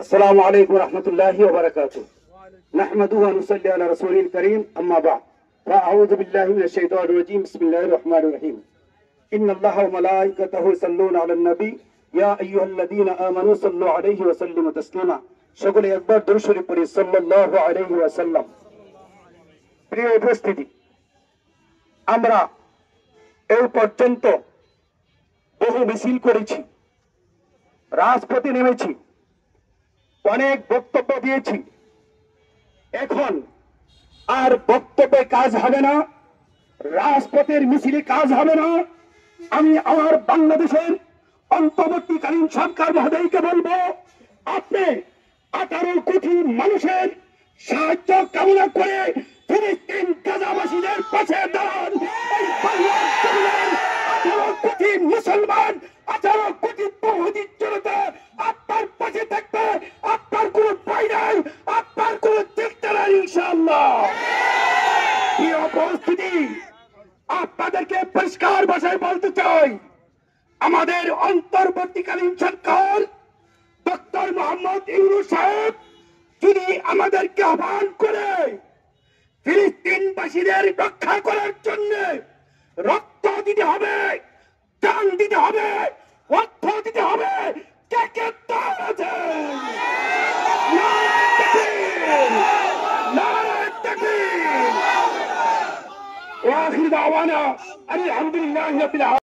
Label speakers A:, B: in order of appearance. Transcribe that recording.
A: السلام عليكم ورحمة الله وبركاته. نحمده ونصلي على رسوله الكريم. أما بعد فأعوذ بالله من الشيطان الرجيم. بسم الله الرحمن الرحيم. إن الله وملائكته يصلون على النبي يا أيها الذين آمنوا صلوا عليه وسلموا تسليما. সকলে একবার দরুদ শরীফ পড়ি সাল্লাল্লাহু আলাইহি ওয়াসাল্লাম। প্রিয় উপস্থিতি, আমরা এই পর্যন্ত বহু মিছিল করেছি, রাজপথে নেমেছি, অনেক বক্তব্য দিয়েছি। এখন আর বক্তব্যে কাজ হবে না, রাজপথের মিছিলে কাজ হবে না। আমি আমার বাংলাদেশের অন্তর্বর্তীকালীন সরকার মহোদয়কে বলবো, আপনি 18 কোটি মানুষের সাহায্য কামনা করে ফিলিস্তিন গাজাবাসীদের পাশে দাঁড়ান। এই বাংলার জমিনের 18 কোটি মুসলমান, 18 কোটি বহুদি জনতা আপনার পাশে থাকবে। আপনার কোনো ভয় নাই, আপনার কোনো চিন্তা নাই ইনশাআল্লাহ। এই উপস্থিতি, আপনাদেরকে পরিষ্কার ভাষায় বলতে চাই, আমাদের অন্তর্বর্তীকালীন সরকার ডক্টর মোহাম্মদ ইউনূস সাহেব যদি আমাদেরকে আহ্বান করে ফিলিস্তিনবাসীদের রক্ষা করার জন্য রক্ত দিতে হবে, জান দিতে হবে, অর্থ দিতে হবে, কে কে তৈরি আছে? নারে তাকবীর, নারে তাকবীর। ওয়া আখির দাওয়ানা আলহামদুলিল্লাহি রাব্বিল আলামিন।